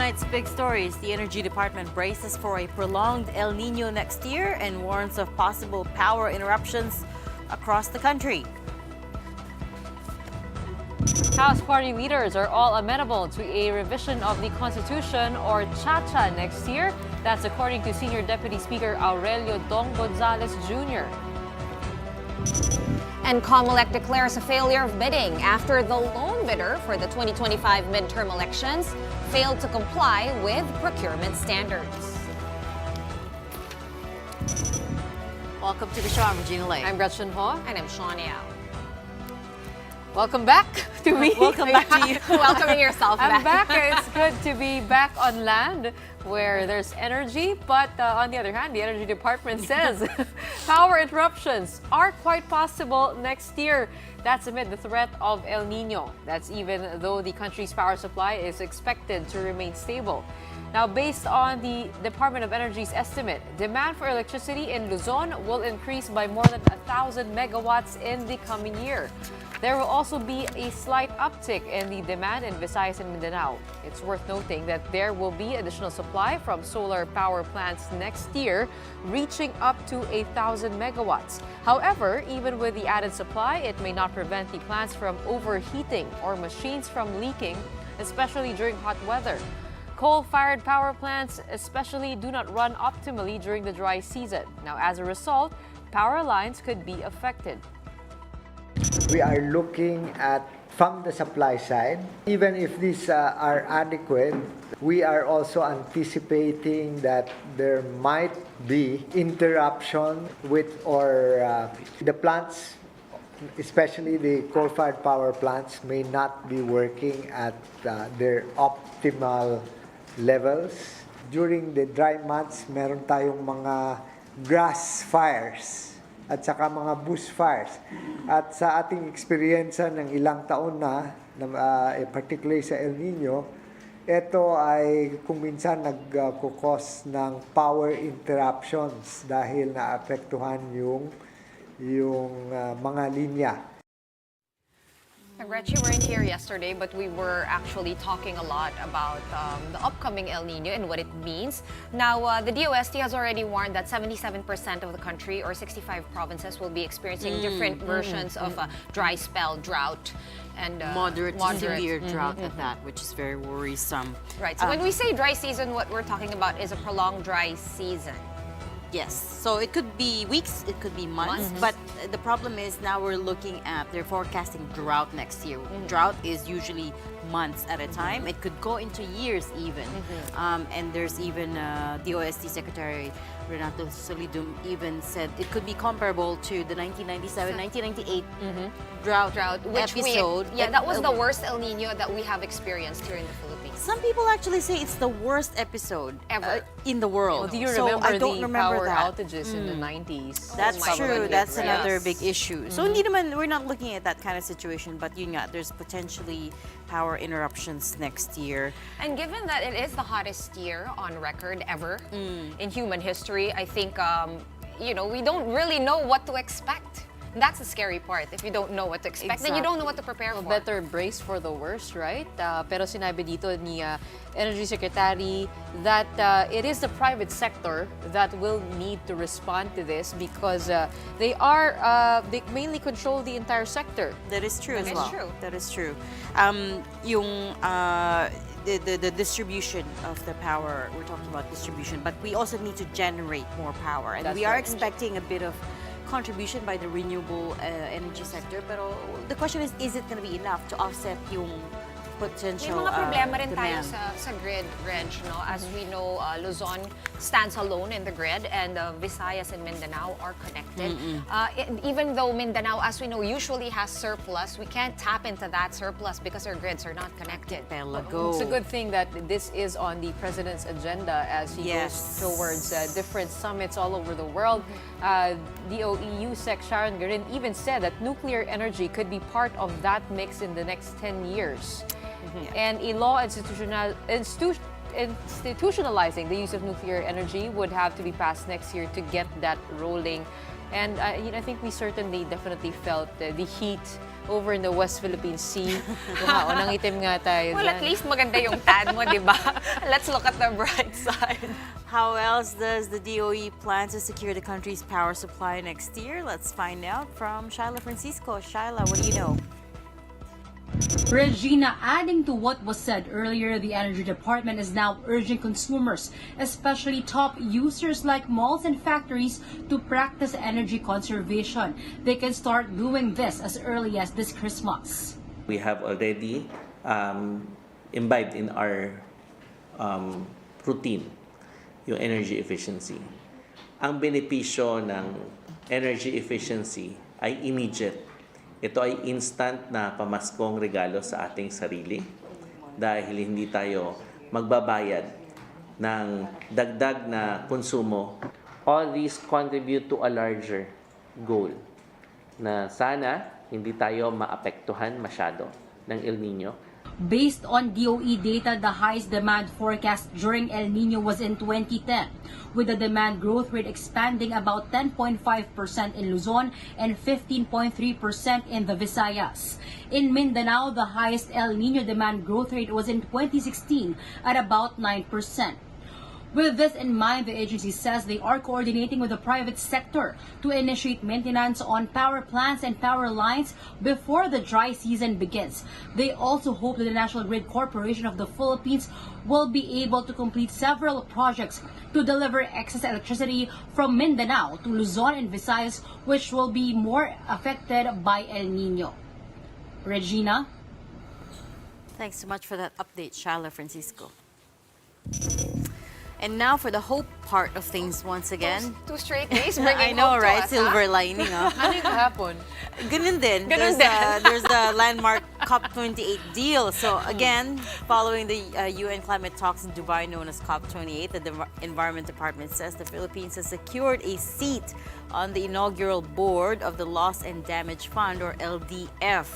tonight's big stories. The Energy Department braces for a prolonged El Nino next year and warns of possible power interruptions across the country. House party leaders are all amenable to a revision of the Constitution or Cha-Cha next year. That's according to Senior Deputy Speaker Aurelio Dong Gonzales Jr. And Comelec declares a failure of bidding after the lone bidder for the 2025 midterm elections failed to comply with procurement standards. Welcome to the show. I'm Regina. I'm Gretchen Ho. And I'm Shawn. Welcome back to me. Welcome back to you. Welcoming yourself I'm back. back. It's good to be back on land where there's energy. But on the other hand, the Energy Department says power interruptions are quite possible next year. That's amid the threat of El Nino. That's even though the country's power supply is expected to remain stable. Now, based on the Department of Energy's estimate, demand for electricity in Luzon will increase by more than 1,000 megawatts in the coming year. There will also be a slight uptick in the demand in Visayas and Mindanao. It's worth noting that there will be additional supply from solar power plants next year, reaching up to 1,000 megawatts. However, even with the added supply, it may not prevent the plants from overheating or machines from leaking, especially during hot weather. Coal-fired power plants especially do not run optimally during the dry season. Now, as a result, power lines could be affected. We are looking at from the supply side. Even if these are adequate, we are also anticipating that there might be interruption with the plants, especially the coal-fired power plants, may not be working at their optimal levels. During the dry months, meron tayong mga grass fires at saka mga bush fires. At sa ating experiensa ng ilang taon na particularly sa El Nino, ito ay kung minsan nagkukos ng power interruptions dahil naapektuhan yung mga linya. Gretchen, you weren't here yesterday, but we were actually talking a lot about the upcoming El Nino and what it means. Now, the DOST has already warned that 77% of the country, or 65 provinces, will be experiencing different versions of a dry spell, drought, and moderate to severe drought at that, which is very worrisome. Right. So when we say dry season, what we're talking about is a prolonged dry season. Yes, so it could be weeks, it could be months, but the problem is now we're looking at, they're forecasting drought next year. Drought is usually months at a time. It could go into years even. And there's even DOST Secretary Renato Solidum even said it could be comparable to the 1997-1998 drought episode. That was the worst El Nino that we have experienced here in the Philippines. Some people actually say it's the worst episode ever in the world. Well, do you so remember I don't the remember power that. outages in the 90s? That's my true. goodness. That's another Yes. big issue. So hindi naman, we're not looking at that kind of situation, but yun nga, there's potentially power interruptions next year. And given that it is the hottest year on record ever in human history, I think, we don't really know what to expect. That's the scary part. If you don't know what to expect, then you don't know what to prepare for. Better brace for the worst, right? Pero sinabi dito ni Energy Secretary that it is the private sector that will need to respond to this because they mainly control the entire sector. That is true as well. True. That is true. The distribution of the power, we're talking about distribution, but we also need to generate more power. And That's we are right. expecting a bit of contribution by the renewable energy sector. Pero the question is it going to be enough to offset yung potential May mga problema rin tayo demand? sa grid, Reg. No? As we know, Luzon stands alone in the grid and Visayas and Mindanao are connected. Even though Mindanao, as we know, usually has surplus, we can't tap into that surplus because our grids are not connected. Pelago. It's a good thing that this is on the president's agenda as he Yes. goes towards different summits all over the world. DOEU Sec Shawn even said that nuclear energy could be part of that mix in the next 10 years. And a law institutionalizing the use of nuclear energy would have to be passed next year to get that rolling And I think we certainly definitely felt the heat over in the West Philippine Sea. Nangitim nga tayo Well, dyan. at least maganda yung tan mo, di ba? Let's look at the bright side. How else does the DOE plan to secure the country's power supply next year? Let's find out from Shyla Francisco. Shyla, what do you know? Regina, adding to what was said earlier, the Energy Department is now urging consumers, especially top users like malls and factories, to practice energy conservation. They can start doing this as early as this Christmas. We have already imbibed in our routine yung energy efficiency. Ang benepisyo ng energy efficiency ay immediate. Ito ay instant na pamaskong regalo sa ating sarili dahil hindi tayo magbabayad ng dagdag na konsumo. All these contribute to a larger goal na sana hindi tayo maapektuhan masyado ng El Nino. Based on DOE data, the highest demand forecast during El Nino was in 2010, with the demand growth rate expanding about 10.5% in Luzon and 15.3% in the Visayas. In Mindanao, the highest El Nino demand growth rate was in 2016 at about 9%. With this in mind, the agency says they are coordinating with the private sector to initiate maintenance on power plants and power lines before the dry season begins. They also hope that the National Grid Corporation of the Philippines will be able to complete several projects to deliver excess electricity from Mindanao to Luzon and Visayas, which will be more affected by El Nino. Regina? Thanks so much for that update, Shyla Francisco. And now for the hope part of things once again. Two straight days bringing I know, hope to right? us, Silver lining, Ano yung kahapon? Ganun din. Ganun There's the landmark COP28 deal. So again, following the UN climate talks in Dubai known as COP28, the Environment Department says the Philippines has secured a seat on the inaugural board of the Loss and Damage Fund, or LDF.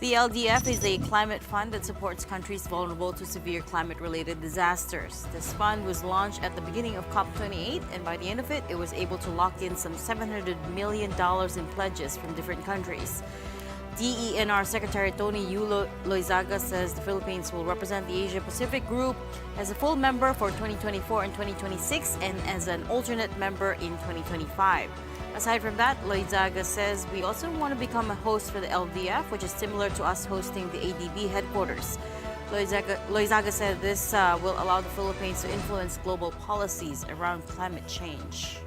The LDF is a climate fund that supports countries vulnerable to severe climate-related disasters. This fund was launched at the beginning of COP28, and by the end of it, it was able to lock in some $700 million in pledges from different countries. DENR Secretary Tony Loizaga says the Philippines will represent the Asia-Pacific Group as a full member for 2024 and 2026 and as an alternate member in 2025. Aside from that, Loizaga says we also want to become a host for the LDF, which is similar to us hosting the ADB headquarters. Loizaga said this will allow the Philippines to influence global policies around climate change.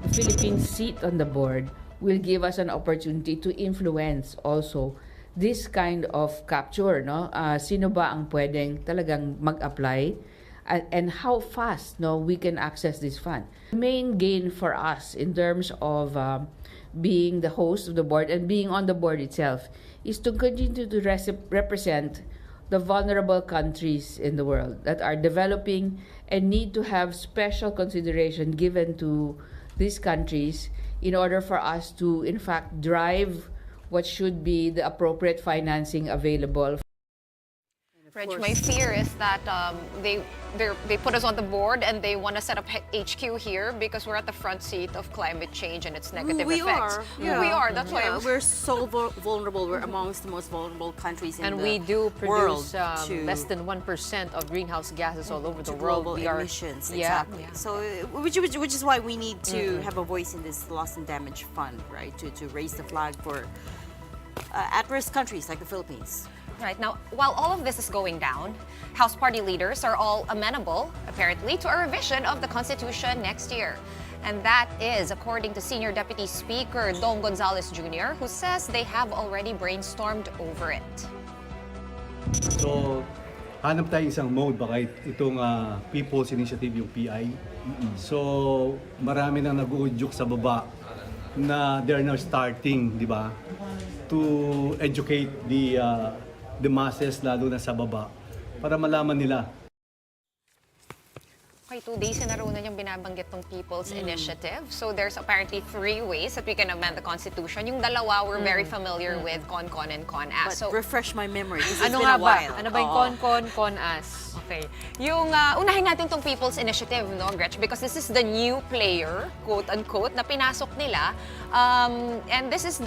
The Philippines' seat on the board will give us an opportunity to influence also this kind of capture, no? Sino ba ang pwedeng talagang mag-apply and how fast, no, we can access this fund. The main gain for us in terms of being the host of the board and being on the board itself is to continue to represent the vulnerable countries in the world that are developing and need to have special consideration given to these countries in order for us to, in fact, drive what should be the appropriate financing available. Reg, my fear is that they put us on the board and they want to set up HQ here because we're at the front seat of climate change and its negative We effects. are. Yeah. We are. That's why We're so vulnerable. We're amongst the most vulnerable countries in And the we do world produce to less than 1% of greenhouse gases all over the to world. global We are, emissions. Yeah. Exactly. So, which is why we need to have a voice in this loss and damage fund, right? To raise the flag for at-risk countries like the Philippines. Right now, while all of this is going down, House party leaders are all amenable, apparently, to a revision of the Constitution next year. And that is according to Senior Deputy Speaker Don Gonzales Jr., who says they have already brainstormed over it. So, hanap tayo isang mode baka itong People's Initiative, yung PI. So, marami nang nag-uudyok sa baba na they're now starting, di ba, to educate the masses, lalo na sa baba, para malaman nila. Okay, 2 days in a row na niyang binabanggit tong People's Initiative. So there's apparently 3 ways that we can amend the Constitution. Yung dalawa, we're very familiar with CON-CON and CON-AS. But So, refresh my memory. This has Ano been nga a ba? while. Ano ba yung Oo. con-con, con-as? okay. Yung unahin natin tong People's Initiative, no, Gretchen, because this is the new player, quote-unquote, na pinasok nila. And this is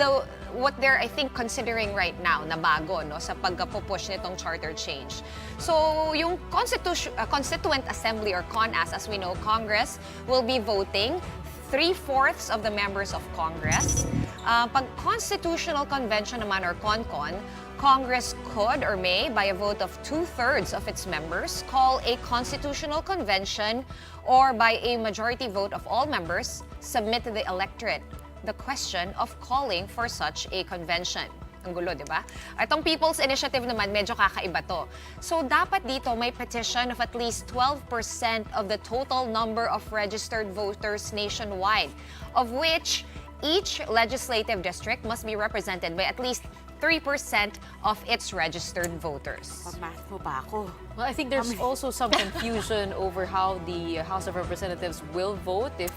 what they're, I think, considering right now na bago, no, sa pagpupush nitong charter change. So, yung Constituent Assembly or CON-AS, as we know, Congress will be voting 3/4 of the members of Congress. Pag Constitutional Convention naman or CON-CON, Congress could or may, by a vote of 2/3 of its members, call a constitutional convention or by a majority vote of all members, submit to the electorate the question of calling for such a convention. Ang gulo, di ba? Itong People's Initiative naman, medyo kakaiba to. So, dapat dito may petition of at least 12% of the total number of registered voters nationwide, of which each legislative district must be represented by at least 3% of its registered voters. Pag-math mo ba ako? Well, I think there's also some confusion over how the House of Representatives will vote if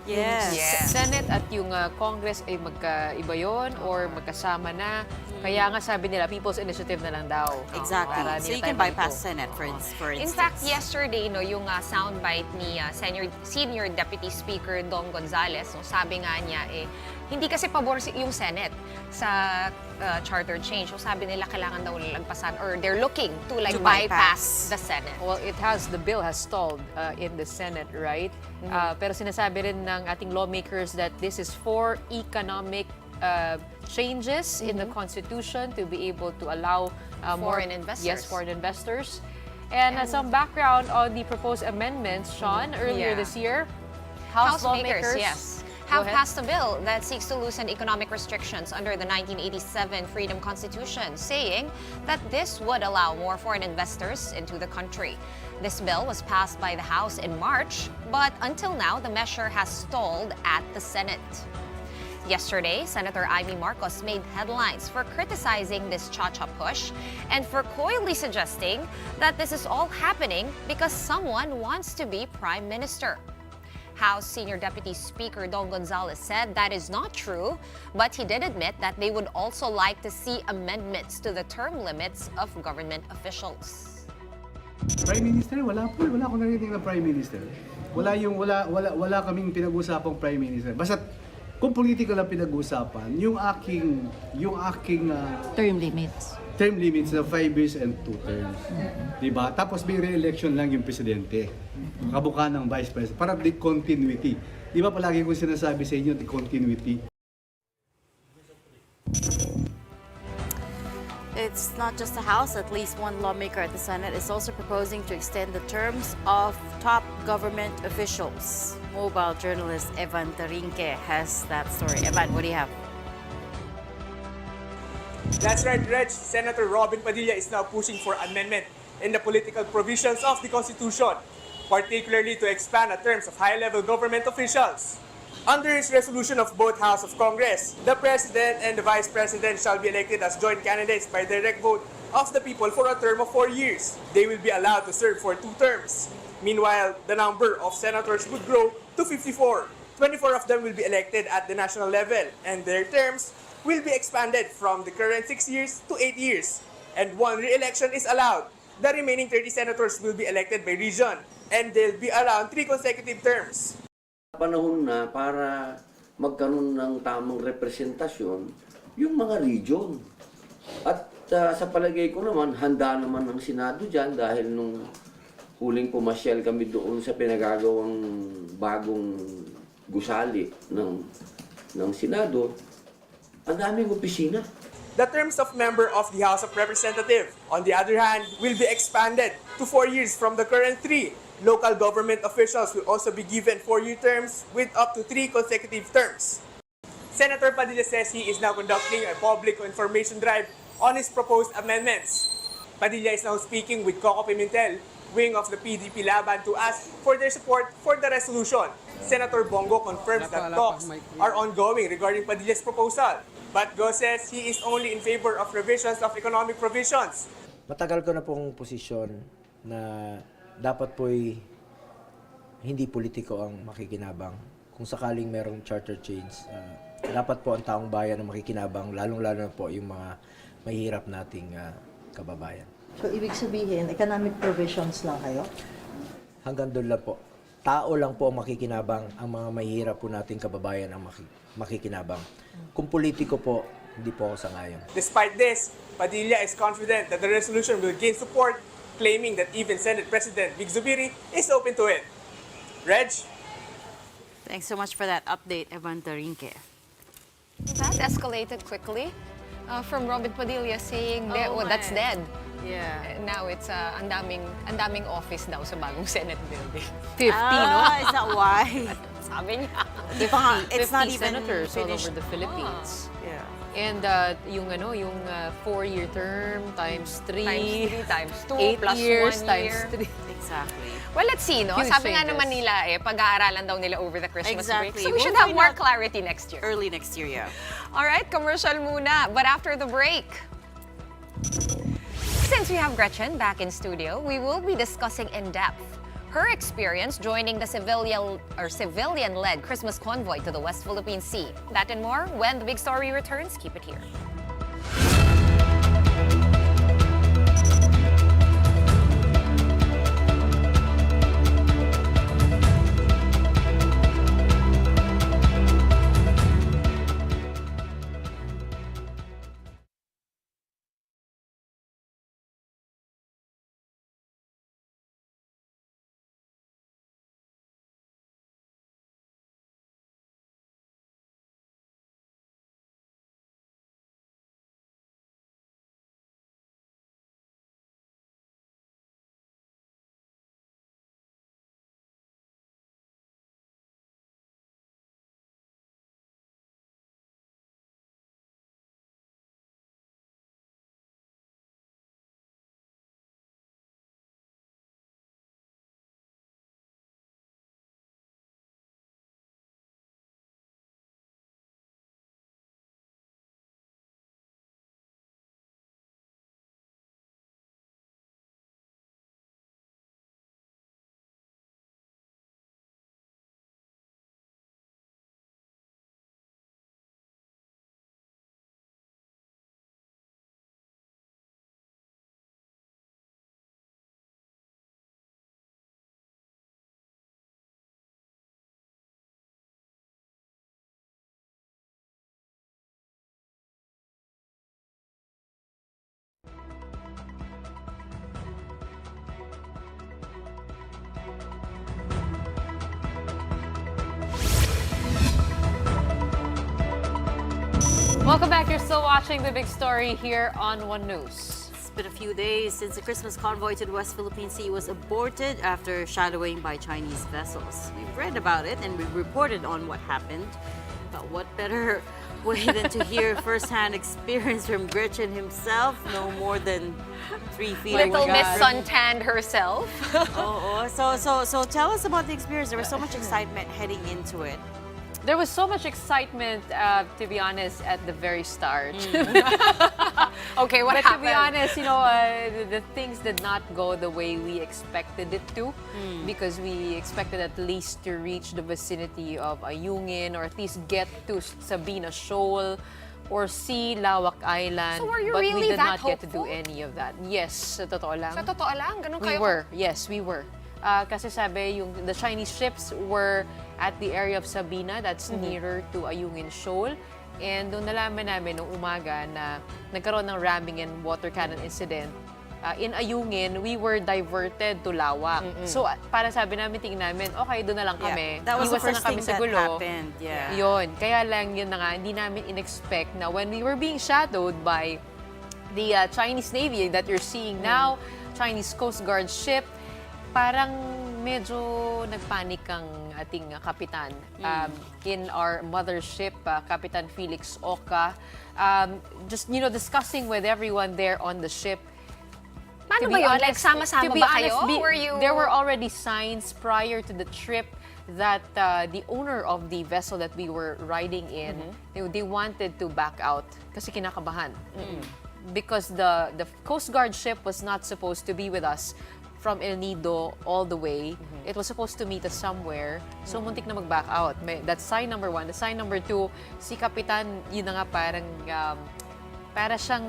Yes. yung Senate at yung Congress ay magkaiba yun or magkasama na. Kaya nga sabi nila, People's Initiative na lang daw. Exactly. Para So hindi you na can tayo bypass malito. Senate, for In instance. fact, yesterday, no, yung soundbite ni Senior Deputy Speaker Gonzales, no, sabi nga niya, hindi kasi pabor yung Senate sa charter change. So sabi nila, kailangan daw lagpasan or they're looking to To bypass bypass. the Senate. Well, the bill has stalled in the Senate, right? Pero sinasabi rin ng ating lawmakers that this is for economic changes in the Constitution to be able to allow more Foreign investors. Yes, foreign investors. And some background on the proposed amendments, Shawn, earlier Yeah. this year, House lawmakers, makers, yes, Go have ahead. passed a bill that seeks to loosen economic restrictions under the 1987 Freedom Constitution, saying that this would allow more foreign investors into the country. This bill was passed by the House in March, but until now, the measure has stalled at the Senate. Yesterday, Senator Amy Marcos made headlines for criticizing this cha-cha push and for coyly suggesting that this is all happening because someone wants to be Prime Minister. House Senior Deputy Speaker Gonzales said that is not true, but he did admit that they would also like to see amendments to the term limits of government officials. Prime Minister, wala akong narinig na Prime Minister. Wala kaming pinag-usapang Prime Minister. Basta kung political ang pinag-usapan, yung aking term limits na 5 years and 2 terms. Diba? Tapos may re-election lang yung presidente. Kabuka ng vice president. Para the continuity. Diba palagi kong sinasabi sa inyo, the continuity. It's not just the House. At least one lawmaker at the Senate is also proposing to extend the terms of top government officials. Mobile journalist Evan Tarinque has that story. Evan, what do you have? That's right, Reg. Senator Robin Padilla is now pushing for amendment in the political provisions of the Constitution, particularly to expand the terms of high-level government officials. Under his resolution of both House of Congress, the President and the Vice President shall be elected as joint candidates by direct vote of the people for a term of 4 years. They will be allowed to serve for 2 terms. Meanwhile, the number of senators would grow to 54. 24 of them will be elected at the national level, and their terms will be expanded from the current 6 years to 8 years. And 1 re-election is allowed. The remaining 30 senators will be elected by region, and they'll be around 3 consecutive terms. Panahon na para magkaroon ng tamang representasyon yung mga region. At sa palagay ko naman, handa naman ang Senado dyan dahil nung huling pumasyal kami doon sa pinagagawang bagong gusali ng Senado, ang daming opisina. The terms of member of the House of Representatives, on the other hand, will be expanded to 4 years from the current 3. Local government officials will also be given 4-year terms with up to 3 consecutive terms. Senator Padilla says he is now conducting a public information drive on his proposed amendments. Padilla is now speaking with Coco Pimentel, wing of the PDP Laban, to ask for their support for the resolution. Senator Bongo confirms that talks are ongoing regarding Padilla's proposal. But Go says he is only in favor of revisions of economic provisions. Matagal ko na pong posisyon na dapat po'y hindi politiko ang makikinabang. Kung sakaling merong charter change, dapat po ang taong bayan ang makikinabang, lalong-lalo na po yung mga mahihirap nating kababayan. So, ibig sabihin, economic provisions lang kayo? Hanggang doon lang po. Tao lang po ang makikinabang, ang mga mahihirap po nating kababayan ang makikinabang. Kung politiko po, hindi po ako sangayon. Despite this, Padilla is confident that the resolution will gain support, claiming that even Senate President Vic Zubiri is open to it. Reg? Thanks so much for that update, Evan Tarinque. That escalated quickly from Robin Padilla saying, that's dead. Yeah. Now it's ang daming office daw sa bagong Senate building. 50, no? Is that why? Sabi niya. It's not 50 even senators all finished. over the Philippines. Yeah. And yung 4-year term times 3. Times 2, 8 plus years 1 times year. 3. Exactly. Well, let's see, no? Huge Sabi nga changes. naman nila, pag-aaralan daw nila over the Christmas break. Exactly. So we should We'll have find more out clarity next year. Early next year, yeah. All right, commercial muna. But after the break, since we have Gretchen back in studio, we will be discussing in depth her experience joining the civilian-led Christmas convoy to the West Philippine Sea. That and more when the big story returns. Keep it here. Welcome back. You're still watching The Big Story here on One News. It's been a few days since the Christmas convoy to the West Philippine Sea was aborted after shadowing by Chinese vessels. We've read about it and we've reported on what happened. But what better way than to hear firsthand experience from Gretchen himself, no more than 3 feet away. Little Miss Suntanned herself. So tell us about the experience. There was so much excitement heading into it. There was so much excitement, to be honest, at the very start. Okay, what But happened? to be honest, the things did not go the way we expected it to, because we expected at least to reach the vicinity of Ayungin or at least get to Sabina Shoal or see Lawak Island. So were you but really we did that not get to do hopeful? any of that. Yes, sa totoo lang. Sa totoo lang, ganun We kayo? were. Yes, we were. Kasi sabi, the Chinese ships were at the area of Sabina, that's nearer to Ayungin Shoal. And doon nalaman namin noong umaga na nagkaroon ng ramming and water cannon incident. In Ayungin, we were diverted to Lawak. So, para sabi namin, tingin namin, okay, doon na lang kami. That was the Iwas na first lang kami thing sa that gulo. happened. Yeah. Yun. Kaya lang yun na nga, hindi namin in-expect na when we were being shadowed by the Chinese Navy that you're seeing now, Chinese Coast Guard ship, parang medyo nagpanik ang ating kapitan. In our mothership, Kapitan Felix Oca, just, discussing with everyone there on the ship. Paano To ba be yun? honest- Like, sama-sama to be ba honest, kayo? Were you... There were already signs prior to the trip that the owner of the vessel that we were riding in, they wanted to back out kasi kinakabahan. Because the Coast Guard ship was not supposed to be with us from El Nido all the way. It was supposed to meet us somewhere. So, muntik na mag-back out. That's sign number 1. The sign number 2, si Kapitan, yun na nga parang, para siyang...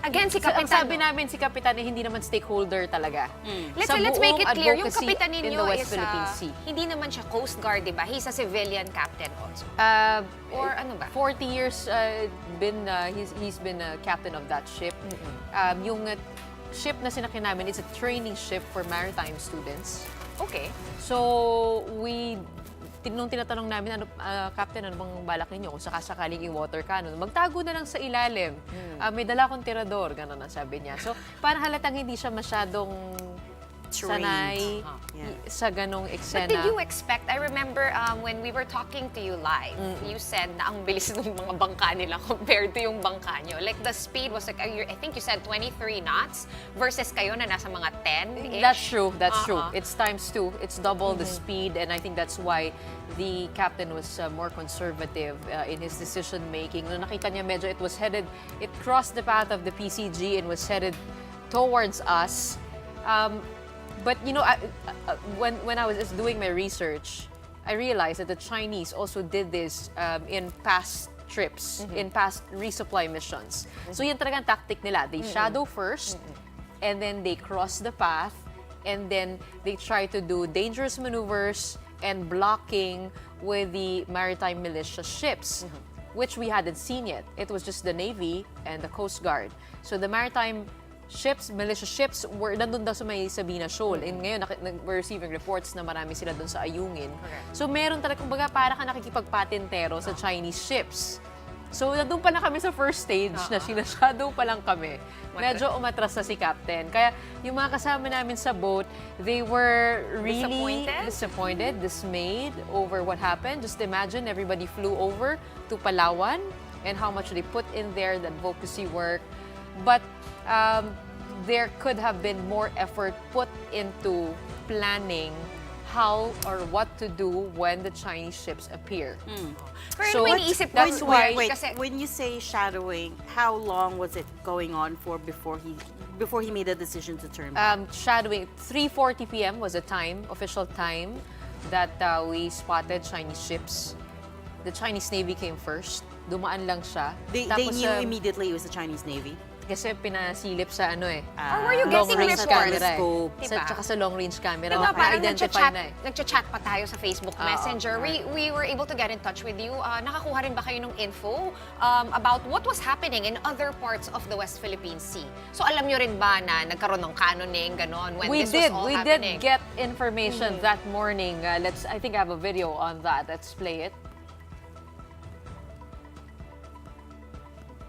Again, si Ang Kapitan. sabi namin, si Kapitan hindi naman stakeholder talaga. Let's Sa make it buong clear, yung advocacy Kapitan in ninyo the West is, Philippine Sea. hindi naman siya Coast Guard, di ba? He's a civilian captain also. Or ano ba? 40 years he's been a captain of that ship. Yung ship na sinakyan namin is a training ship for maritime students. Okay. So, nung tinatanong namin, Captain, ano bang balak ninyo? Kung sakasakaling i-water cannon, magtago na lang sa ilalim. May dala akong tirador, gano'n ang sabi niya. So, parang halatang hindi siya masyadong sanay sa ganong eksena. But did you expect, I remember when we were talking to you live, you said na ang bilis ng mga bangka nila compared to yung bangka nyo. Like the speed was like, I think you said 23 knots versus kayo na nasa mga 10-ish. That's true, that's true. It's times 2. It's double the speed, and I think that's why the captain was more conservative in his decision making. Nung nakita niya medyo it crossed the path of the PCG and was headed towards us. But you know, when I was just doing my research, I realized that the Chinese also did this in past trips, in past resupply missions. So yan talagang tactic nila. They shadow first, and then they cross the path, and then they try to do dangerous maneuvers and blocking with the maritime militia ships, which we hadn't seen yet. It was just the Navy and the Coast Guard. So the maritime ships, militia ships, were nandun daw sa may Sabina Shoal. And ngayon, we're receiving reports na marami sila dun sa Ayungin. So meron talaga, kumbaga, para ka nakikipagpatintero sa Chinese ships. So nandun pa na kami sa first stage na sinashadow pa lang kami. Medyo umatras na si Captain. Kaya yung mga kasama namin sa boat, they were really disappointed, dismayed over what happened. Just imagine, everybody flew over to Palawan and how much they put in there, the advocacy work. But there could have been more effort put into planning how or what to do when the Chinese ships appear. Pero that's why. Wait, when you say shadowing, how long was it going on for before he made the decision to turn back? Shadowing, 3:40 p.m. was the official time that we spotted Chinese ships. The Chinese Navy came first. Dumaan lang siya. They knew immediately it was the Chinese Navy? Kasi pinasilip sa Or were you getting reports? Camera, diba? Tsaka sa long range camera. Diba, parang identify na nagchat pa tayo sa Facebook Messenger. We were able to get in touch with you. Nakakuha rin ba kayo ng info about what was happening in other parts of the West Philippine Sea? So alam nyo rin ba na nagkaroon ng cannoning, ganon, when this was all happening? We did get information that morning. I think I have a video on that. Let's play it.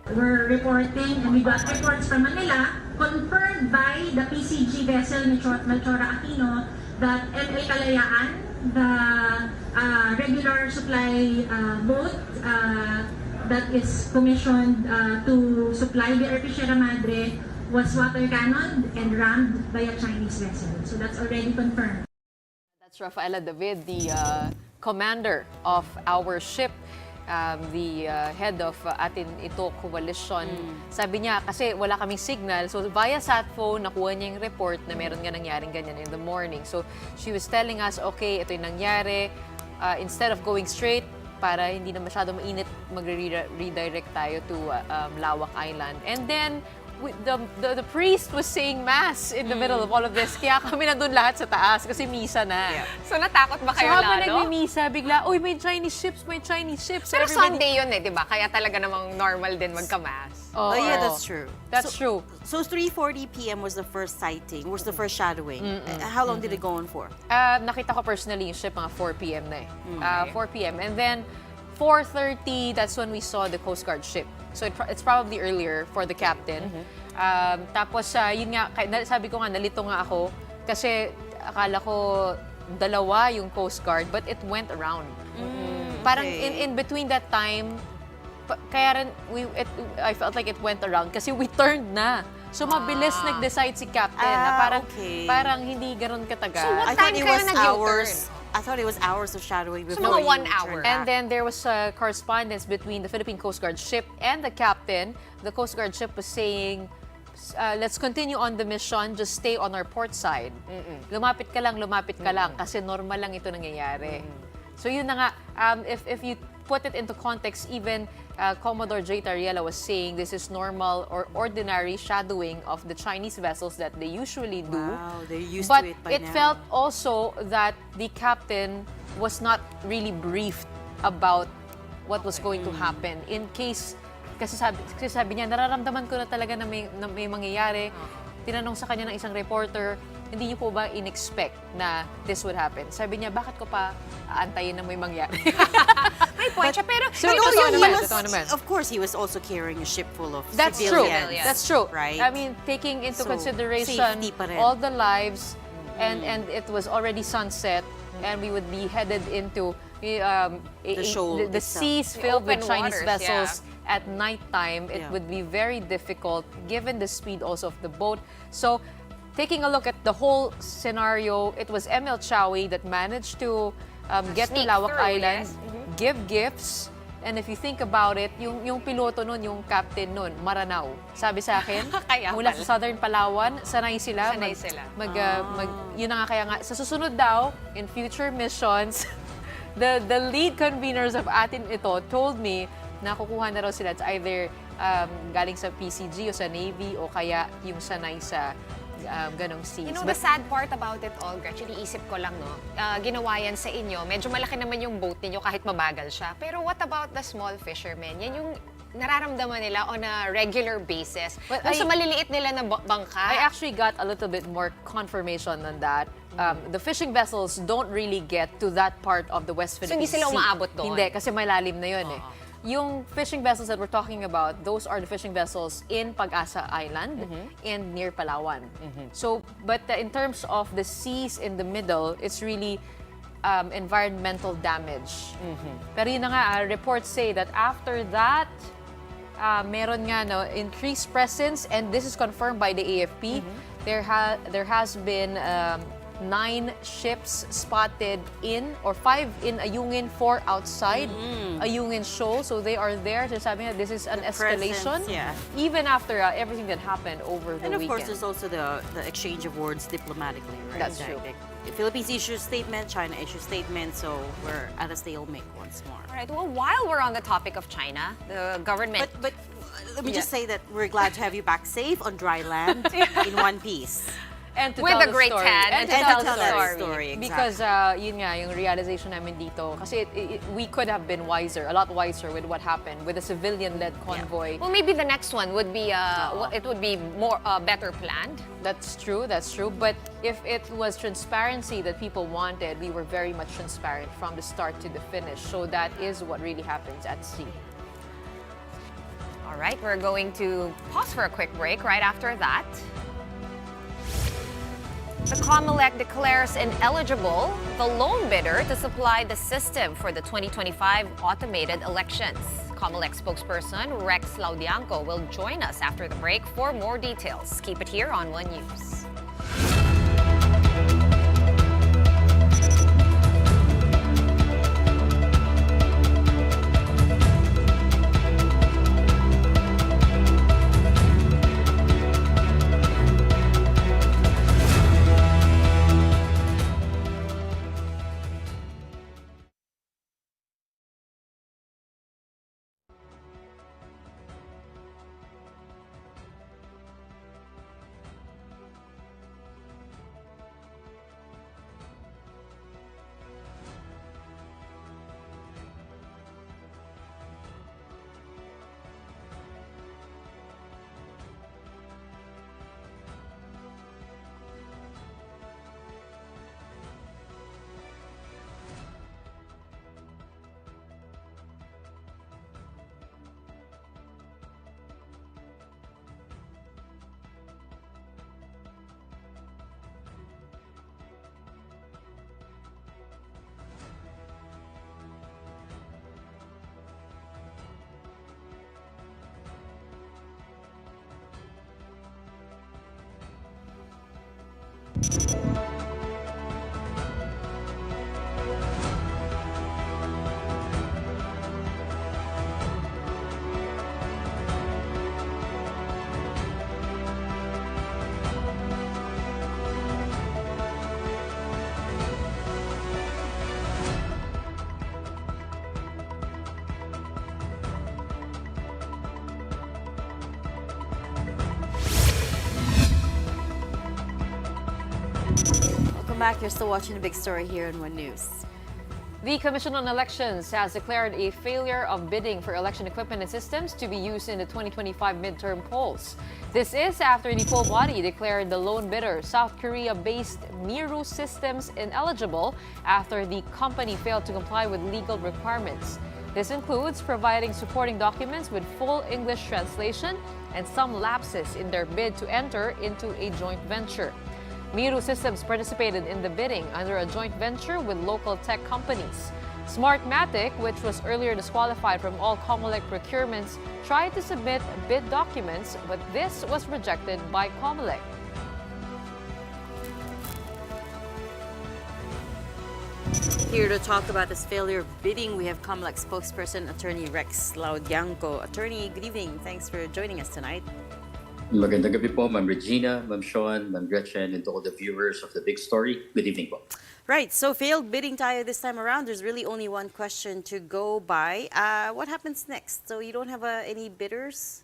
We're reporting, and we got reports from Manila, confirmed by the PCG vessel Melchora Aquino, that MA Kalayaan, the regular supply boat that is commissioned to supply the BRP Sierra Madre, was water cannoned and rammed by a Chinese vessel. So that's already confirmed. That's Rafaela David, the commander of our ship. The head of atin ito coalition. Sabi niya, kasi wala kaming signal, so via sat phone, nakuha niya yung report na meron nga nangyaring ganyan in the morning. So she was telling us, okay, ito yung nangyari. Instead of going straight, para hindi na masyado mainit, magre-redirect tayo to Lawak Island. And then, the priest was saying mass in the middle of all of this. Kaya kami nandun lahat sa taas kasi misa na. Yeah. So natakot ba kayo so, habang lalo? nagmimisa, bigla, uy, may Chinese ships. Pero Sunday yun di ba? Kaya talaga namang normal din magka-mass. Oh, yeah, that's true. That's true. So 3:40 p.m. was the first sighting, was the first shadowing. How long did it go on for? Nakita ko personally yung ship mga 4 p.m. na eh. 4 p.m. And then 4:30, that's when we saw the Coast Guard ship. So it's probably earlier for the captain. Tapos yun nga, sabi ko nga, nalito nga ako kasi akala ko dalawa yung Coast Guard, but it went around. Parang in between that time, kaya rin, I felt like it went around kasi we turned na. So mabilis nag-decide si Captain na parang hindi gano'n katagal. So what time kayo nag-U-turn? I thought it was hours of shadowing before so, mga 1 hour. And then there was a correspondence between the Philippine Coast Guard ship and the captain. The Coast Guard ship was saying let's continue on the mission, just stay on our port side. Lumapit ka lang, kasi normal lang ito nangyayari. So yun na nga, if you put it into context, even Commodore J. Tariela was saying this is normal or ordinary shadowing of the Chinese vessels that they usually do. Wow, they're used But to it by it now. felt also that the captain was not really briefed about what was going to happen in case, kasi sabi niya, nararamdaman ko na talaga na may mangyayari. Tinanong sa kanya ng isang reporter, hindi niyo po ba in-expect na this would happen? Sabi niya, bakit ko pa aantayin na may mangyari? May point siya, pero So, But totoo he naman, was- totoo naman. Of course, he was also carrying a ship full of That's true. civilians. That's true. Right? I mean, taking into So, consideration safety pa rin. all the lives, and it was already sunset, and we would be headed into The shoal the itself. seas filled with open Chinese waters, vessels at nighttime. It Yeah. would be very difficult given the speed also of the boat. So, taking a look at the whole scenario, it was ML Chawi that managed to get to Sneak Lawak through, Island, yes. give gifts, and if you think about it, yung piloto nun, yung captain nun, Maranao. Sabi sa akin, Kaya mula pala. sa Southern Palawan, sanay sila. Sanay sila. Yun na nga, kaya nga, sa susunod daw, in future missions, the lead conveners of Atin ito told me na kukuha na raw sila. It's either galing sa PCG o sa Navy o kaya yung sanay sa ganong seas. You know, the sad part about it all, Gretchen, iisip ko lang, no? Ginawa yan sa inyo. Medyo malaki naman yung boat ninyo kahit mabagal siya. Pero what about the small fishermen? Yan yung nararamdaman nila on a regular basis. But Yung sa maliliit nila na bangka. I actually got a little bit more confirmation on that. The fishing vessels don't really get to that part of the West So, Philippine hindi sila Sea. umaabot doon? Hindi, kasi malalim na yun eh. Yung fishing vessels that we're talking about, those are the fishing vessels in Pag-asa Island and near Palawan. So, but in terms of the seas in the middle, it's really environmental damage. Pero yun na nga, reports say that after that, meron nga no, increased presence, and this is confirmed by the AFP. There has been 9 ships spotted in, or 5 in Ayungin, 4 outside Ayungin Shoal. So they are there. So sabi nga, this is an escalation. presence, yeah. Even after everything that happened over the And of course, weekend. there's also the exchange of words diplomatically, right? That's true. The Philippines issues statement, China issues statement, so we're at a stalemate once more. All right, well, while we're on the topic of China, the government... But let me just say that we're glad to have you back safe on dry land in one piece. And to With tell a the great story. hand. And to And tell to the tell that story. story, exactly. Because yun nga, yung realization namin dito, kasi we could have been wiser, a lot wiser with what happened with a civilian-led convoy. Well, maybe the next one would be, it would be more better planned. That's true. But if it was transparency that people wanted, we were very much transparent from the start to the finish. So that is what really happens at sea. All right, we're going to pause for a quick break. Right after that, the Comelec declares ineligible the lone bidder to supply the system for the 2025 automated elections. Comelec spokesperson Rex Laudiangco will join us after the break for more details. Keep it here on One News. welcome back. You're still watching the big story here on One News. The Commission on Elections has declared a failure of bidding for election equipment and systems to be used in the 2025 midterm polls. This is after the full body declared the lone bidder, South Korea-based Miru Systems, ineligible after the company failed to comply with legal requirements. This includes providing supporting documents with full English translation and some lapses in their bid to enter into a joint venture. Miru Systems participated in the bidding under a joint venture with local tech companies. Smartmatic, which was earlier disqualified from all Comelec procurements, tried to submit bid documents, but this was rejected by Comelec. Here to talk about this failure of bidding, we have Comelec Spokesperson Attorney Rex Laudiangco. Attorney, good evening. Thanks for joining us tonight. Magandang gabi po, Ma'am Regina, Ma'am Shawn, Ma'am Gretchen, and to all the viewers of The Big Story. Good evening po. Right, so failed bidding tayo this time around. There's really only one question to go by. What happens next? So you don't have any bidders?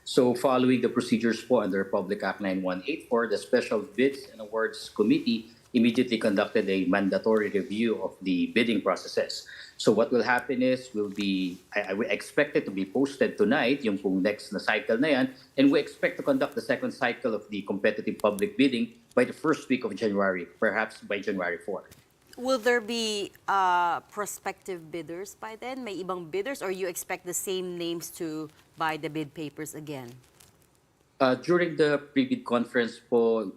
So following the procedures po under Public Act 9184, the Special Bids and Awards Committee immediately conducted a mandatory review of the bidding processes. So what will happen is I expect it to be posted tonight, yung pong next na cycle na yan, and we expect to conduct the second cycle of the competitive public bidding by the first week of January, perhaps by January 4. Will there be prospective bidders by then? May ibang bidders, or you expect the same names to buy the bid papers again? During the pre-bid conference po,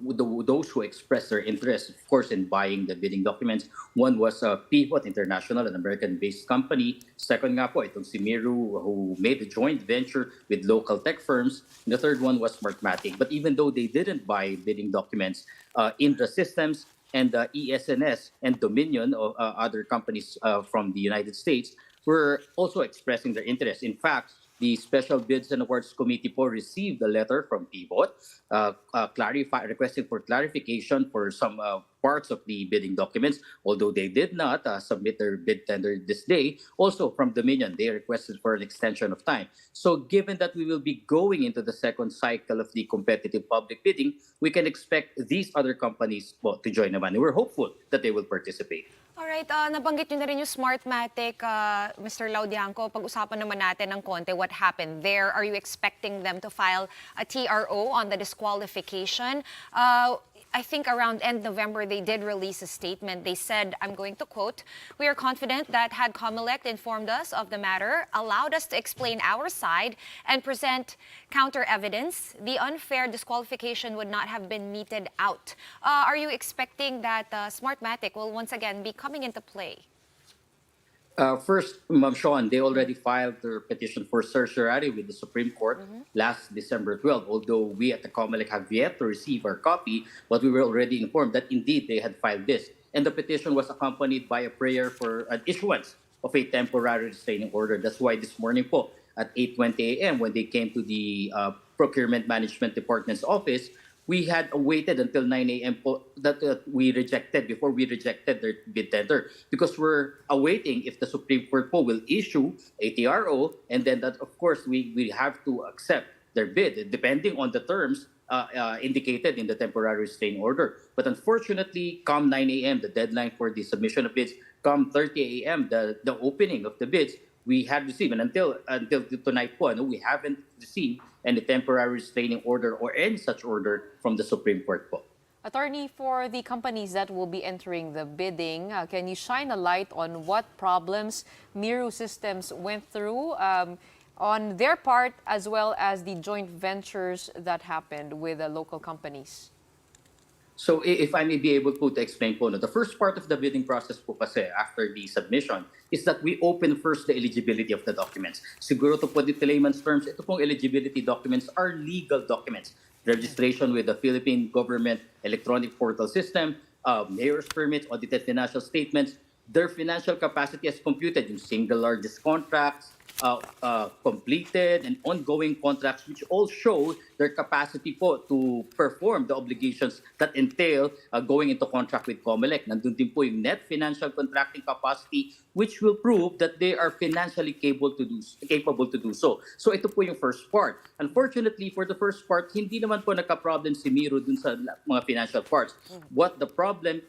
those who expressed their interest, of course, in buying the bidding documents, one was Pivot International, an American-based company. Second nga po, itong si Miru, who made a joint venture with local tech firms. And the third one was Smartmatic. But even though they didn't buy bidding documents, Indra Systems and ESNS and Dominion, other companies from the United States, were also expressing their interest. In fact, the Special Bids and Awards Committee po received a letter from Pivot requesting for clarification for some parts of the bidding documents, although they did not submit their bid tender this day. Also from Dominion, they requested for an extension of time. So given that we will be going into the second cycle of the competitive public bidding, we can expect these other companies to join naman. We're hopeful that they will participate. Alright, nabanggit nyo na rin yung Smartmatic, Mr. Laudiangco. Pag-usapan naman natin ng konti what happened there. Are you expecting them to file a TRO on the disqualification? I think around end November, they did release a statement. They said, I'm going to quote, "We are confident that had Comelec informed us of the matter, allowed us to explain our side, and present counter evidence, the unfair disqualification would not have been meted out." Are you expecting that Smartmatic will once again be coming into play? First, Ma'am Shawn, they already filed their petition for certiorari with the Supreme Court last December 12. Although we at the Comelec have yet to receive our copy, but we were already informed that indeed they had filed this. And the petition was accompanied by a prayer for an issuance of a temporary restraining order. That's why this morning po at 8:20 a.m. when they came to the Procurement Management Department's office, we had waited until 9 a.m. Before we rejected their bid tender, because we're awaiting if the Supreme Court will issue a TRO, and then that, of course, we have to accept their bid, depending on the terms indicated in the temporary restraining order. But unfortunately, come 9 a.m., the deadline for the submission of bids, come 30 a.m., the opening of the bids, we had received, and until tonight po, we haven't received any temporary restraining order or any such order from the Supreme Court po. Attorney, for the companies that will be entering the bidding, can you shine a light on what problems Miru Systems went through on their part, as well as the joint ventures that happened with the local companies? So if I may be able to explain po, the first part of the bidding process po kasi after the submission is that we open first the eligibility of the documents. Siguro to put it in layman's terms, ito pong eligibility documents are legal documents. Registration with the Philippine Government Electronic Portal System, mayor's permits, audited financial statements, their financial capacity as computed, yung single largest contracts, completed and ongoing contracts which all show their capacity po to perform the obligations that entail going into contract with Comelec. Nandun din po yung net financial contracting capacity which will prove that they are financially capable to do so. So ito po yung first part. Unfortunately, for the first part, hindi naman po nagka-problem si Miro dun sa mga financial parts. What their problem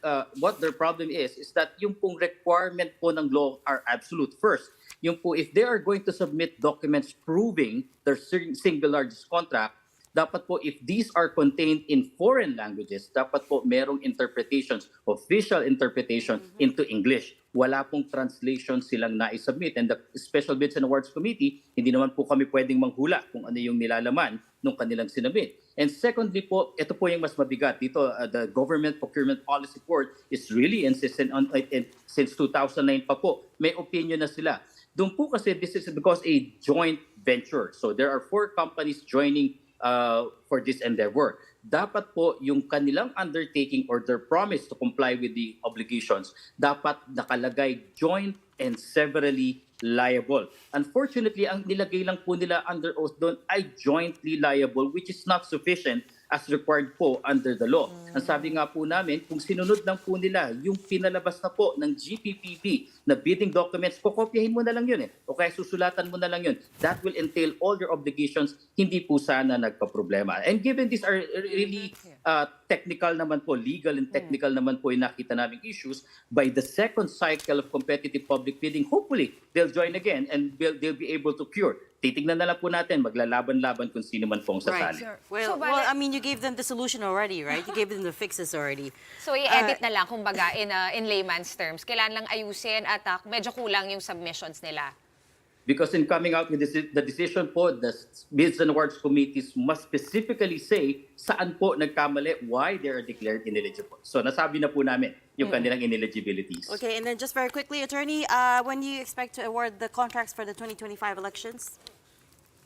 is that yung pong requirement po ng law are absolute. First, yung po if they are going to submit documents proving their single largest contract, dapat po if these are contained in foreign languages, dapat po merong interpretations, official interpretation into English. Wala pong translation silang nai-submit. And the Special Bids and Awards Committee, hindi naman po kami pwedeng manghula kung ano yung nilalaman nung kanilang sinabit. And secondly po, ito po yung mas mabigat. Dito, the Government Procurement Policy Board is really insistent on it since 2009 pa po. May opinion na sila. Doon po kasi this is because a joint venture. So there are 4 companies joining for this endeavor. Dapat po yung kanilang undertaking or their promise to comply with the obligations, dapat nakalagay joint and severally liable. Unfortunately, ang nilagay lang po nila under oath doon ay jointly liable, which is not sufficient as required po under the law. Ang sabi nga po namin, kung sinunod lang po nila yung pinalabas na po ng GPPB na bidding documents, kokopyahin mo na lang yun o kaya susulatan mo na lang yun. That will entail all your obligations, hindi po sana nagka-problema. And given these are really technical naman po, legal and technical naman po yung nakita naming issues, by the second cycle of competitive public bidding, hopefully they'll join again and they'll be able to cure. Titignan na lang po natin, maglalaban-laban kung sino man pong sasali. Well, I mean, you gave them the solution already, right? You gave them the fixes already. So i-edit na lang, kumbaga, in layman's terms. Kailan lang ayusin at medyo kulang yung submissions nila. Because in coming out with the decision po, the Bids and Awards Committees must specifically say saan po nagkamali, why they are declared ineligible. So nasabi na po namin yung kanilang ineligibilities. Okay, and then just very quickly, Attorney, when do you expect to award the contracts for the 2025 elections?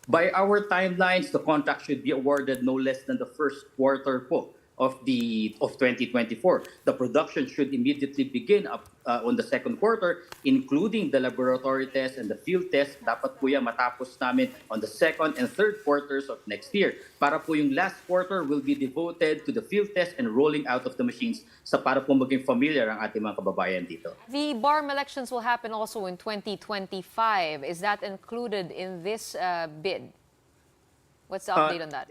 By our timelines, the contract should be awarded no less than the first quarter po of 2024. The production should immediately begin on the second quarter, including the laboratory test and the field test. Dapat po yan matapos namin on the second and third quarters of next year. Para po yung last quarter will be devoted to the field test and rolling out of the machines para po maging familiar ang ating mga kababayan dito. The BARM elections will happen also in 2025. Is that included in this bid? What's the update on that?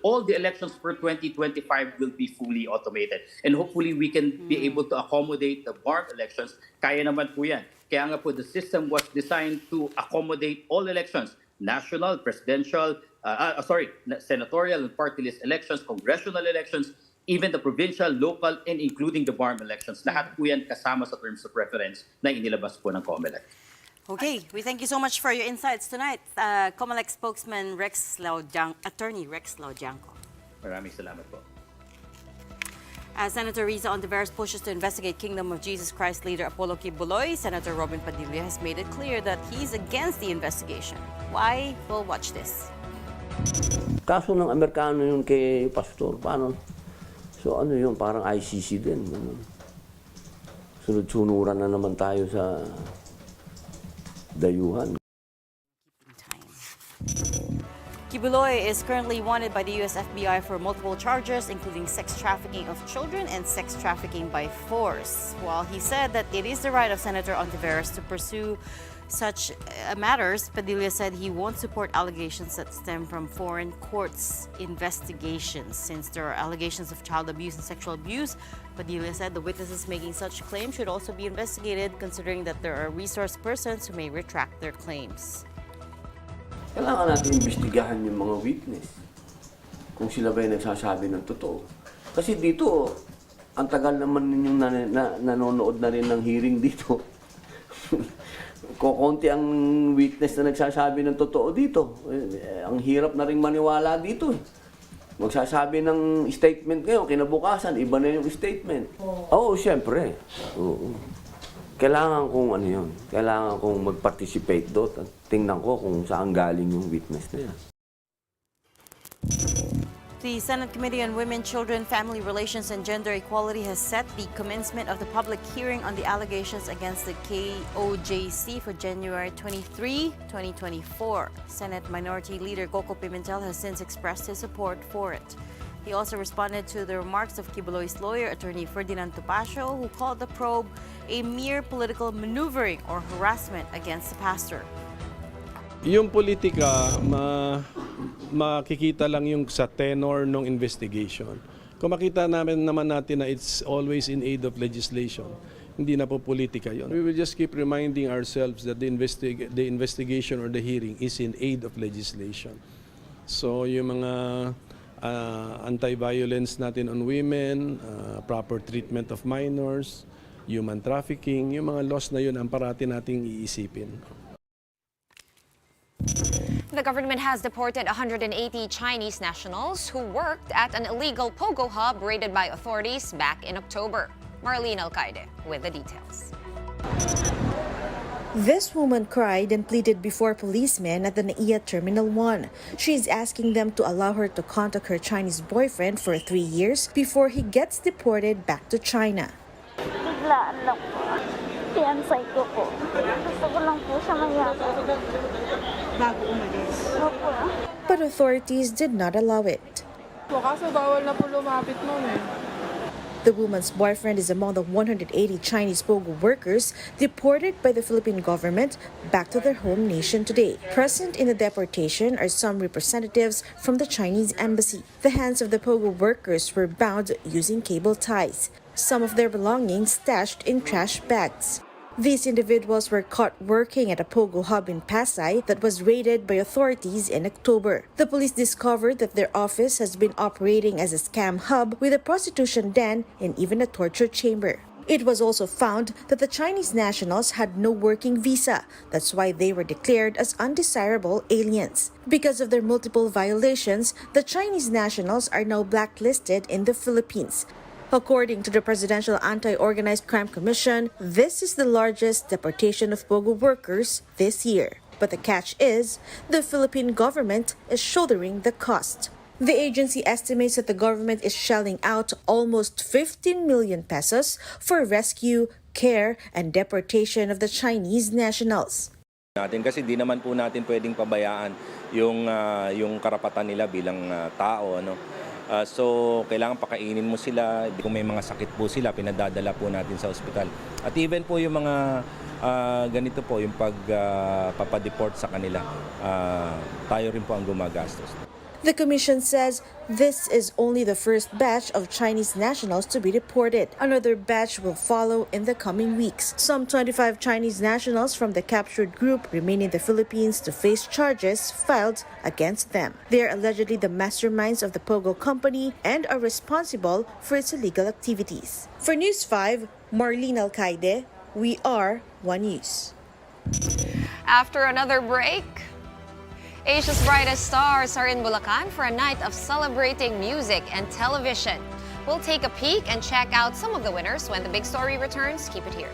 All the elections for 2025 will be fully automated. And hopefully we can be able to accommodate the BARM elections. Kaya naman po yan. Kaya nga po the system was designed to accommodate all elections. National, presidential, senatorial and party list elections, congressional elections, even the provincial, local, and including the BARM elections. Lahat po yan kasama sa terms of reference na inilabas po ng Comelec. Okay, we thank you so much for your insights tonight. Comelec spokesman Attorney Rex Laudiangco. Maraming salamat po. As Senator Riza Ontiveros pushes to investigate Kingdom of Jesus Christ leader Apollo Kiboy, Senator Robin Padilla has made it clear that he's against the investigation. Why? We'll watch this. Kaso ng Amerikano yun kay Pastor, paano? So ano yun, parang ICC din. Sunod-sunuran na naman tayo sa dayuhan. Kiboy is currently wanted by the US FBI for multiple charges, including sex trafficking of children and sex trafficking by force. While he said that it is the right of Senator Ontiveros to pursue such matters, Padilla said he won't support allegations that stem from foreign courts' investigations. Since there are allegations of child abuse and sexual abuse, Padilla said the witnesses making such claims should also be investigated, considering that there are resource persons who may retract their claims. Kailangan natin imbestigahan yung mga witness kung sila ba'y nagsasabi ng totoo. Kasi dito, ang tagal naman ninyong nanonood na rin ng hearing dito. Kokonti ang witness na nagsasabi ng totoo dito. Ang hirap na rin maniwala dito. Magsasabi ng statement ngayon, kinabukasan, iba na yung statement. Oo, siyempre. Oo. Kailangan kong ano yun. Kailangan kong mag-participate doon at tingnan ko kung saan galing yung witness na yan. The Senate Committee on Women, Children, Family Relations and Gender Equality has set the commencement of the public hearing on the allegations against the KOJC for January 23, 2024. Senate Minority Leader Coco Pimentel has since expressed his support for it. He also responded to the remarks of Kiboy's lawyer, Attorney Ferdinand Topacio, who called the probe a mere political maneuvering or harassment against the pastor. Yung politika, makikita lang yung sa tenor ng investigation. Kung makita naman natin na it's always in aid of legislation, hindi na po politika yon. We will just keep reminding ourselves that the investigation or the hearing is in aid of legislation. So yung mga anti-violence natin on women, proper treatment of minors, human trafficking, yung mga laws na yun ang parati nating iisipin. The government has deported 180 Chinese nationals who worked at an illegal POGO hub raided by authorities back in October. Marlene Alcaide with the details. This woman cried and pleaded before policemen at the NAIA Terminal 1. She is asking them to allow her to contact her Chinese boyfriend for 3 years before he gets deported back to China. Biglaan lang po. Fiancé ko po. Gusto ko lang po siya mayabang. Bago umalis. Opo. But authorities did not allow it. Kaso bawal na po lumapit nun eh. The woman's boyfriend is among the 180 Chinese POGO workers deported by the Philippine government back to their home nation today. Present in the deportation are some representatives from the Chinese embassy. The hands of the POGO workers were bound using cable ties, some of their belongings stashed in trash bags. These individuals were caught working at a POGO hub in Pasay that was raided by authorities in October. The police discovered that their office has been operating as a scam hub with a prostitution den and even a torture chamber. It was also found that the Chinese nationals had no working visa. That's why they were declared as undesirable aliens. Because of their multiple violations, the Chinese nationals are now blacklisted in the Philippines. According to the Presidential Anti-Organized Crime Commission, this is the largest deportation of POGO workers this year. But the catch is, the Philippine government is shouldering the cost. The agency estimates that the government is shelling out almost 15 million pesos for rescue, care, and deportation of the Chinese nationals. Kasi di naman po natin pwedeng pabayaan yung karapatan nila bilang tao, ano. So, kailangan pakainin mo sila. Kung may mga sakit po sila, pinadadala po natin sa ospital. At even po yung mga ganito po, yung pagpapadeport sa kanila, tayo rin po ang gumagastos. The commission says this is only the first batch of Chinese nationals to be deported. Another batch will follow in the coming weeks. Some 25 Chinese nationals from the captured group remain in the Philippines to face charges filed against them. They are allegedly the masterminds of the POGO company and are responsible for its illegal activities. For News 5, Marlene Alcaide, we are One News. After another break, Asia's brightest stars are in Bulacan for a night of celebrating music and television. We'll take a peek and check out some of the winners when the big story returns. Keep it here.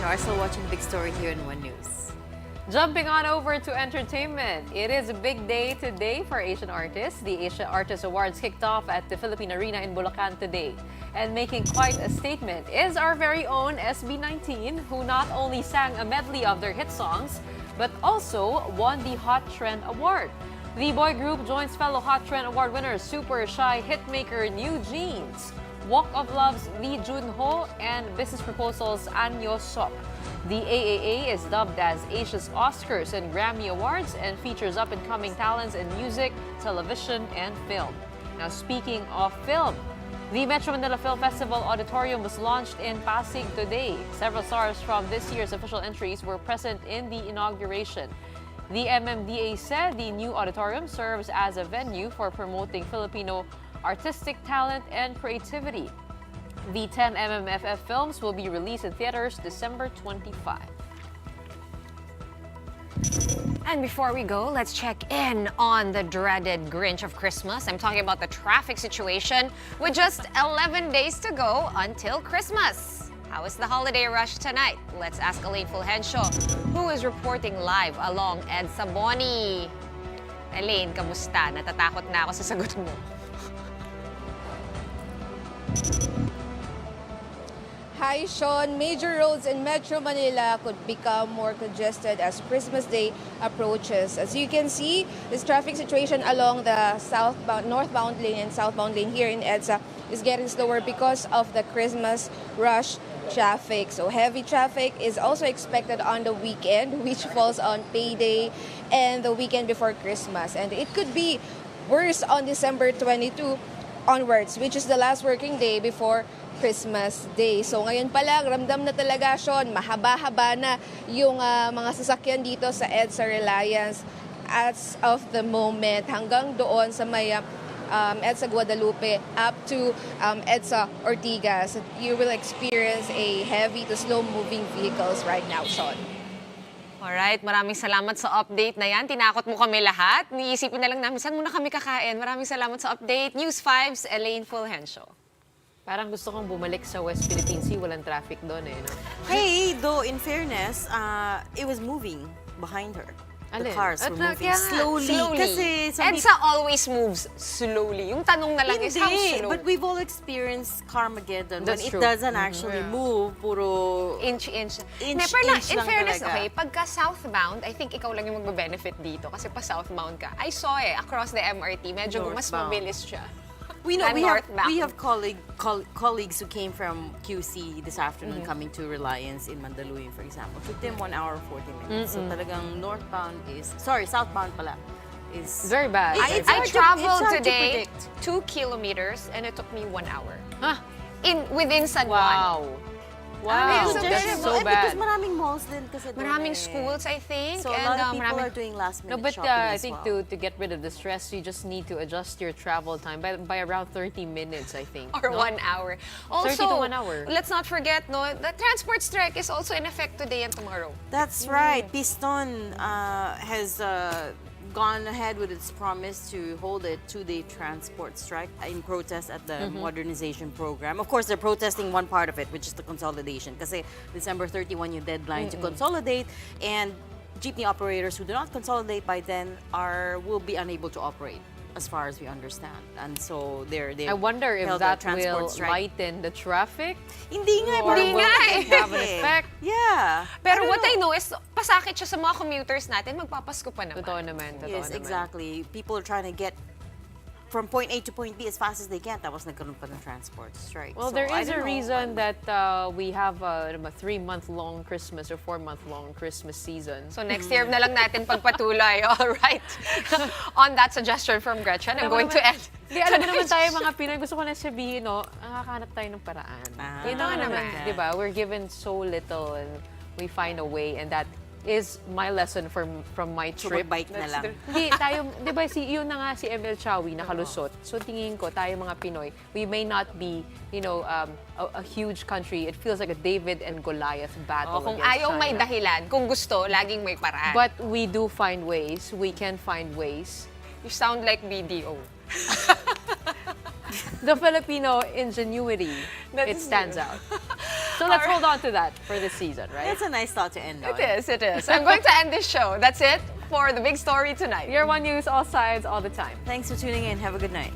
are still watching Big Story here in One News. Jumping on over to entertainment, it is a big day today for Asian artists. The Asian Artist Awards kicked off at the Philippine Arena in Bulacan today. And making quite a statement is our very own SB19, who not only sang a medley of their hit songs, but also won the Hot Trend Award. The boy group joins fellow Hot Trend Award winners Super Shy hitmaker New Jeans, Walk of Love's Lee Junho, and Business Proposal's Anyo Sok. The AAA is dubbed as Asia's Oscars and Grammy Awards and features up-and-coming talents in music, television, and film. Now, speaking of film, the Metro Manila Film Festival Auditorium was launched in Pasig today. Several stars from this year's official entries were present in the inauguration. The MMDA said the new auditorium serves as a venue for promoting Filipino artistic talent and creativity. The 10 MMFF films will be released in theaters December 25. And before we go, let's check in on the dreaded Grinch of Christmas. I'm talking about the traffic situation with just 11 days to go until Christmas. How is the holiday rush tonight? Let's ask Elaine Fulgencio, who is reporting live along EDSA Boni. Elaine, kamusta? Natatakot na ako sa sagot mo. Hi, Shawn. Major roads in Metro Manila could become more congested as Christmas Day approaches. As you can see, this traffic situation along the northbound lane and southbound lane here in EDSA is getting slower because of the Christmas rush traffic. So heavy traffic is also expected on the weekend, which falls on payday and the weekend before Christmas. And it could be worse on December 22 onwards, which is the last working day before Christmas Day. So ngayon pa lang, ramdam na talaga, Shawn, mahaba-haba na yung mga sasakyan dito sa EDSA Reliance as of the moment hanggang doon sa may EDSA Guadalupe up to EDSA Ortigas. You will experience a heavy to slow-moving vehicles right now, Shawn. Alright, maraming salamat sa update na yan. Tinakot mo kami lahat. Niisipin na lang namin, saan muna kami kakain? Maraming salamat sa update. News 5's Elaine Fulgencio. Parang gusto kong bumalik sa West Philippine Sea. Walang traffic doon eh, no? Hey, though, in fairness, it was moving behind her. The cars were moving slowly. Kasi EDSA always moves slowly. Yung tanong na lang is how slow. But we've all experienced Carmageddon when That's it true. doesn't actually move, puro Inch. Inch In lang fairness, talaga. okay, pagka southbound, I think ikaw lang yung magbe-benefit dito kasi pa southbound ka. I saw across the MRT, medyo mas Northbound. mabilis siya. We know than we have colleagues who came from QC this afternoon coming to Reliance in Mandaluyong, for example. Took them 1 hour 40 minutes. So talagang southbound pala is very bad. I traveled today 2 kilometers and it took me 1 hour. Within San Juan. Wow, so that's so Because bad. maraming malls din kasi doon Maraming eh. schools, I think. So a lot of people are doing last minute No, but shopping I as think well. to get rid of the stress, you just need to adjust your travel time by around 30 minutes, I think. Or no? 1 hour. 30 to 1 hour. Let's not forget, the transport strike is also in effect today and tomorrow. That's right. Piston has gone ahead with its promise to hold a 2-day transport strike in protest at the modernization program. Of course, they're protesting one part of it, which is the consolidation. Kasi December 31 yung deadline to consolidate, and jeepney operators who do not consolidate by then will be unable to operate, as far as we understand. And so I wonder if held a that transport will strike. lighten the traffic. Hindi nga, Or parang will will it have an effect? Yeah. Pero what I know is, pasakit siya sa mga commuters natin, magpapasko pa naman. Totoo naman. Yes, exactly. People are trying to get from point A to point B as fast as they can. Tapos nagkaroon pa ng transport strike. Well, So, there I is a don't know. reason that we have a 3-month-long Christmas or 4-month-long Christmas season. So next year na lang natin pagpatuloy. All right. On that suggestion from Gretchen, I'm going to end. Di, alam mo naman tayo mga Pinoy, gusto ko na sabihin, no, nakakahanap tayo ng paraan. Yun naman. Di ba? We're given so little and we find a way, and that is my lesson from my trip. Bike na lang. Hindi, tayo, di ba, yun na nga si ML Chawi nakalusot. So tingin ko, tayo mga Pinoy, we may not be, a huge country. It feels like a David and Goliath battle Kung against ayaw China. may dahilan, kung gusto, laging may paraan. But we do find ways. We can find ways. You sound like BDO. The Filipino ingenuity, it stands out. So let's hold on to that for this season, right? That's a nice thought to end on. It is. I'm going to end this show. That's it for the big story tonight. Your One News, all sides, all the time. Thanks for tuning in. Have a good night.